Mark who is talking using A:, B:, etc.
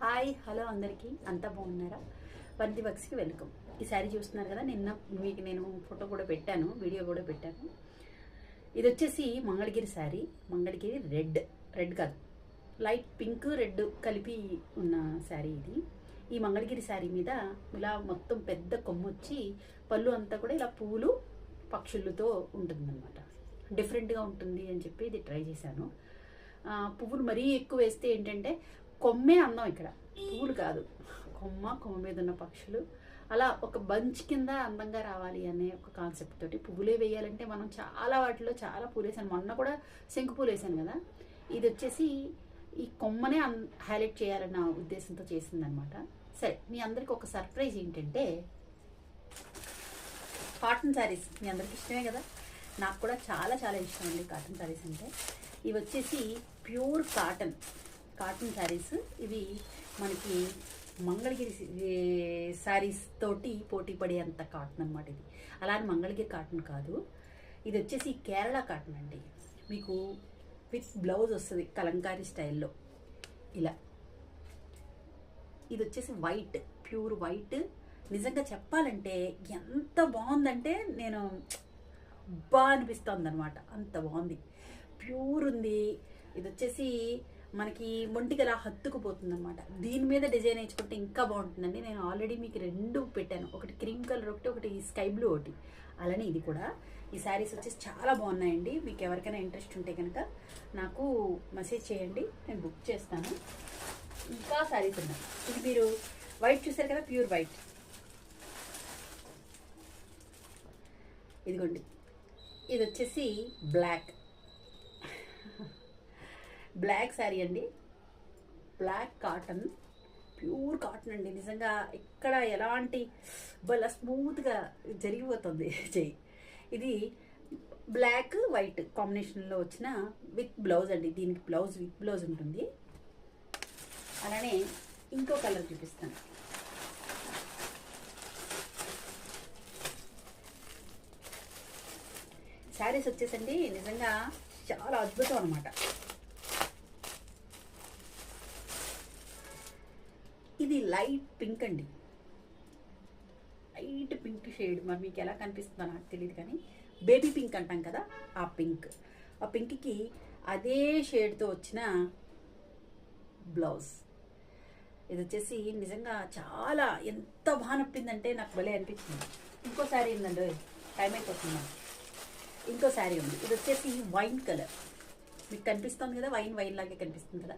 A: Hi hello అందరికీ అంతా బాగున్నారా? బంతి బక్స్కి వెల్కమ్. ఈ శారీ చూస్తున్నారు కదా, నిన్న మీకు నేను ఫోటో కూడా పెట్టాను, వీడియో కూడా పెట్టాను. ఇది వచ్చేసి మంగళగిరి శారీ. మంగళగిరి రెడ్ కాదు, లైట్ పింక్ రెడ్ కలిపి ఉన్న శారీ ఇది. ఈ మంగళగిరి శారీ మీద ఇలా మొత్తం పెద్ద కొమ్ము వచ్చి పళ్ళు అంతా కూడా ఇలా పూలు పక్షులతో ఉంటుందన్నమాట. డిఫరెంట్గా ఉంటుంది అని చెప్పి ఇది ట్రై చేశాను. పువ్వులు మరీ ఎక్కువ వేస్తే ఏంటంటే కొమ్మే అందం, ఇక్కడ పువ్వులు కాదు, కొమ్మ మీద ఉన్న పక్షులు అలా ఒక బంచ్ కింద అందంగా రావాలి అనే ఒక కాన్సెప్ట్ తోటి పువ్వులే వేయాలంటే మనం చాలా వాటిలో చాలా పూలు వేసాను. మొన్న కూడా శంకు పూలు వేసాను కదా, ఇది వచ్చేసి ఈ కొమ్మనే హైలైట్ చేయాలన్న ఉద్దేశంతో చేసిందనమాట. సరే, మీ అందరికి ఒక సర్ప్రైజ్ ఏంటంటే కాటన్ శారీస్ మీ అందరికి ఇష్టమే కదా, నాకు కూడా చాలా చాలా ఇష్టం అండి కాటన్ శారీస్ అంటే. ఇవి వచ్చేసి ప్యూర్ కాటన్ శారీస్. ఇవి మనకి మంగళగిరి శారీస్ తోటి పోటీ పడేంత కాటన్ అనమాట ఇది. అలానే మంగళగిరి కాటన్ కాదు, ఇది వచ్చేసి కేరళ కాటన్ అండి. మీకు విత్ బ్లౌజ్ వస్తుంది కలంకారీ స్టైల్లో ఇలా. ఇది వచ్చేసి వైట్, ప్యూర్ వైట్. నిజంగా చెప్పాలంటే ఎంత బాగుందంటే నేను అనిపిస్తుంది అనమాట, అంత బాగుంది. ప్యూర్ ఉంది. ఇది వచ్చేసి మనకి ఒంటికి అలా హత్తుకుపోతుంది అనమాట. దీని మీద డిజైన్ వేయించుకుంటే ఇంకా బాగుంటుందండి. నేను ఆల్రెడీ మీకు రెండు పెట్టాను, ఒకటి క్రీమ్ కలర్ ఒకటి స్కై బ్లూ ఒకటి. అలానే ఇది కూడా. ఈ శారీస్ వచ్చేసి చాలా బాగున్నాయండి. మీకు ఎవరికైనా ఇంట్రెస్ట్ ఉంటే కనుక నాకు మెసేజ్ చేయండి, నేను బుక్ చేస్తాను. ఇంకా శారీస్ ఉన్నాయి. ఇది మీరు వైట్ చూసారు కదా, ప్యూర్ వైట్. ఇదిగోండి, ఇది వచ్చేసి బ్లాక్ శారీ అండి. బ్లాక్ కాటన్, ప్యూర్ కాటన్ అండి. నిజంగా ఇక్కడ ఎలాంటి బలా స్మూత్గా జరిగిపోతుంది చెయ్యి. ఇది బ్లాక్ వైట్ కాంబినేషన్లో వచ్చిన విత్ బ్లౌజ్ అండి. దీనికి విత్ బ్లౌజ్ ఉంటుంది. అలానే ఇంకో కలర్ చూపిస్తాను. శారీస్ వచ్చేసండి నిజంగా చాలా అద్భుతం అనమాట. ఇది లైట్ పింక్ అండి, లైట్ పింక్ షేడ్. మరి మీకు ఎలా కనిపిస్తుందో నాకు తెలియదు కానీ బేబీ పింక్ అంటాం కదా, ఆ పింక్కి అదే షేడ్తో వచ్చిన బ్లౌజ్. ఇది వచ్చేసి నిజంగా చాలా ఎంత బాగా నప్పిందంటే నాకు భలే అనిపించింది. ఇంకో శారీ ఉందండి, టైం అయిపోతుంది. ఇంకో శారీ ఉంది. ఇది వచ్చేసి వైన్ కలర్. మీకు కనిపిస్తుంది కదా, వైన్ లాగే కనిపిస్తుంది కదా.